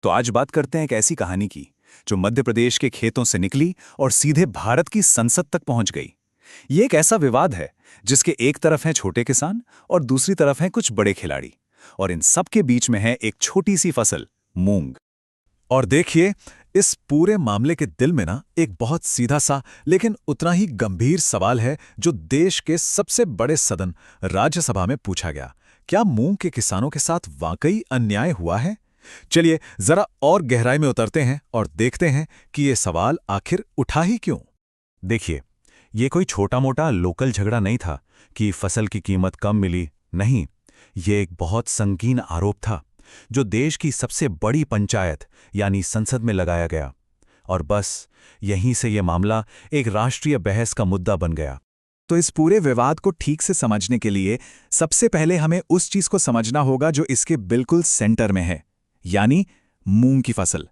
तो आज बात करते हैं एक ऐसी कहानी की जो मध्य प्रदेश के खेतों से निकली और सीधे भारत की संसद तक पहुंच गई। ये एक ऐसा विवाद है जिसके एक तरफ हैं छोटे किसान और दूसरी तरफ हैं कुछ बड़े खिलाड़ी, और इन सब के बीच में है एक छोटी सी फसल, मूंग। और देखिए, इस पूरे मामले के दिल में ना एक बहुत सीधा सा लेकिन उतना ही गंभीर सवाल है जो देश के सबसे बड़े सदन राज्यसभा में पूछा गया। क्या मूंग के किसानों के साथ वाकई अन्याय हुआ है? चलिए जरा और गहराई में उतरते हैं और देखते हैं कि ये सवाल आखिर उठा ही क्यों। देखिए, ये कोई छोटा-मोटा लोकल झगड़ा नहीं था कि फसल की कीमत कम मिली। नहीं, ये एक बहुत संगीन आरोप था जो देश की सबसे बड़ी पंचायत यानी संसद में लगाया गया, और बस यहीं से ये मामला एक राष्ट्रीय बहस का मुद्दा बन गया। तो इस पूरे विवाद को ठीक से समझने के लिए सबसे पहले हमें उस चीज को समझना होगा जो इसके बिल्कुल सेंटर में है, यानी मूंग की फसल।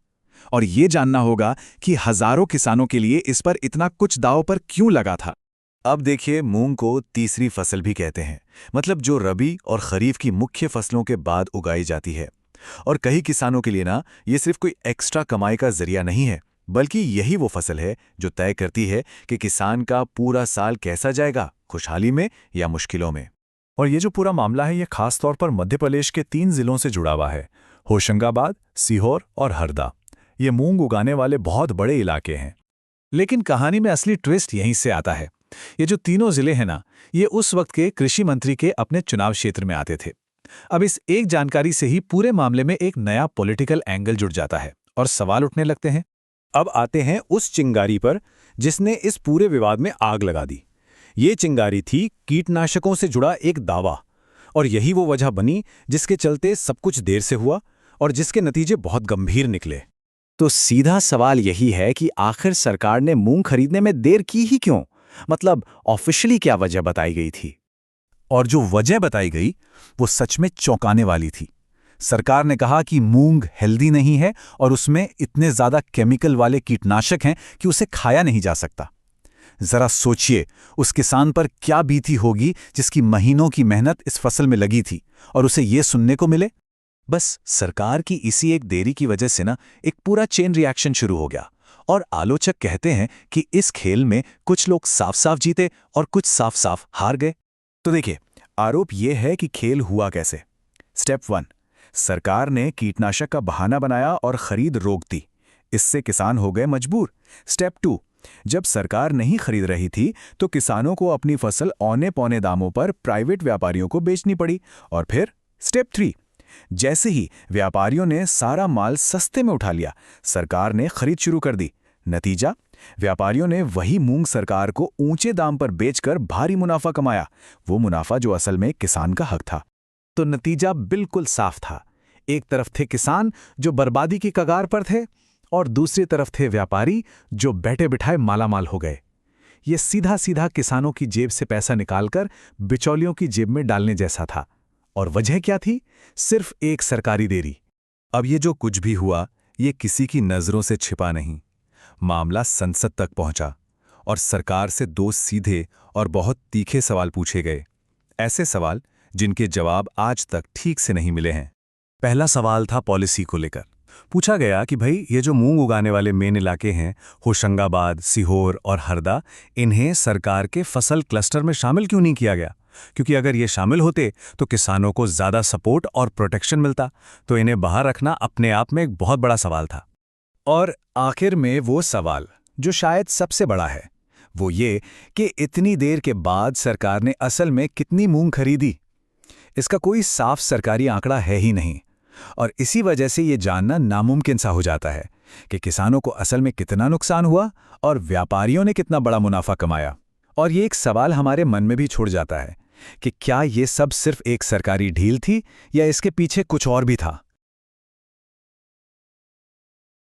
और ये जानना होगा कि हजारों किसानों के लिए इस पर इतना कुछ दांव पर क्यों लगा था। अब देखिए, मूंग को तीसरी फसल भी कहते हैं, मतलब जो रबी और खरीफ की मुख्य फसलों के बाद उगाई जाती है। और कई किसानों के लिए ना ये सिर्फ कोई एक्स्ट्रा कमाई का जरिया नहीं है, बल्कि यही वो फसल है जो तय करती है कि किसान का पूरा साल कैसा जाएगा, खुशहाली में या मुश्किलों में। और ये जो पूरा मामला है, ये खास तौर पर मध्य प्रदेश के 3 जिलों से जुड़ा हुआ है, होशंगाबाद, सीहोर और हरदा। ये मूंग उगाने वाले बहुत बड़े इलाके हैं। लेकिन कहानी में असली ट्विस्ट यहीं से आता है। ये जो तीनों जिले हैं ना, ये उस वक्त के कृषि मंत्री के अपने चुनाव क्षेत्र में आते थे। अब इस एक जानकारी से ही पूरे मामले में एक नया पॉलिटिकल एंगल जुड़ जाता है और सवाल उठने लगते हैं। अब आते हैं उस चिंगारी पर जिसने इस पूरे विवाद में आग लगा दी। ये चिंगारी थी कीटनाशकों से जुड़ा एक दावा, और यही वो वजह बनी जिसके चलते सब कुछ देर से हुआ और जिसके नतीजे बहुत गंभीर निकले। तो सीधा सवाल यही है कि आखिर सरकार ने मूंग खरीदने में देर की ही क्यों? मतलब ऑफिशियली क्या वजह बताई गई थी? और जो वजह बताई गई वो सच में चौंकाने वाली थी। सरकार ने कहा कि मूंग हेल्दी नहीं है और उसमें इतने ज्यादा केमिकल वाले कीटनाशक हैं कि उसे खाया नहीं जा सकता। जरा सोचिए, उस किसान पर क्या बीती होगी जिसकी महीनों की मेहनत इस फसल में लगी थी और उसे ये सुनने को मिले। बस सरकार की इसी एक देरी की वजह से ना एक पूरा चेन रिएक्शन शुरू हो गया, और आलोचक कहते हैं कि इस खेल में कुछ लोग साफ साफ जीते और कुछ साफ साफ हार गए। तो देखिए, आरोप यह है कि खेल हुआ कैसे। स्टेप 1, सरकार ने कीटनाशक का बहाना बनाया और खरीद रोक दी। इससे किसान हो गए मजबूर। स्टेप 2, जब सरकार नहीं खरीद रही थी तो किसानों को अपनी फसल औने पौने दामों पर प्राइवेट व्यापारियों को बेचनी पड़ी। और फिर स्टेप 3, जैसे ही व्यापारियों ने सारा माल सस्ते में उठा लिया, सरकार ने खरीद शुरू कर दी। नतीजा, व्यापारियों ने वही मूंग सरकार को ऊंचे दाम पर बेचकर भारी मुनाफा कमाया, वो मुनाफा जो असल में किसान का हक था। तो नतीजा बिल्कुल साफ था। एक तरफ थे किसान जो बर्बादी की कगार पर थे, और दूसरी तरफ थे व्यापारी जो बैठे बिठाए मालामाल हो गए। ये सीधा सीधा किसानों की जेब से पैसा निकालकर बिचौलियों की जेब में डालने जैसा था। और वजह क्या थी? सिर्फ एक सरकारी देरी। अब ये जो कुछ भी हुआ, ये किसी की नजरों से छिपा नहीं। मामला संसद तक पहुंचा और सरकार से 2 सीधे और बहुत तीखे सवाल पूछे गए। ऐसे सवाल जिनके जवाब आज तक ठीक से नहीं मिले हैं। पहला सवाल था पॉलिसी को लेकर। पूछा गया कि भाई, ये जो मूंग उगाने वाले मेन इलाके हैं, होशंगाबाद, सीहोर और हरदा, इन्हें सरकार के फसल क्लस्टर में शामिल क्यों नहीं किया गया? क्योंकि अगर ये शामिल होते तो किसानों को ज्यादा सपोर्ट और प्रोटेक्शन मिलता। तो इन्हें बाहर रखना अपने आप में एक बहुत बड़ा सवाल था। और आखिर में वो सवाल जो शायद सबसे बड़ा है, वो ये कि इतनी देर के बाद सरकार ने असल में कितनी मूंग खरीदी। इसका कोई साफ सरकारी आंकड़ा है ही नहीं, और इसी वजह से ये जानना नामुमकिन सा हो जाता है कि किसानों को असल में कितना नुकसान हुआ और व्यापारियों ने कितना बड़ा मुनाफा कमाया। और ये एक सवाल हमारे मन में भी छोड़ जाता है कि क्या ये सब सिर्फ एक सरकारी ढील थी या इसके पीछे कुछ और भी था।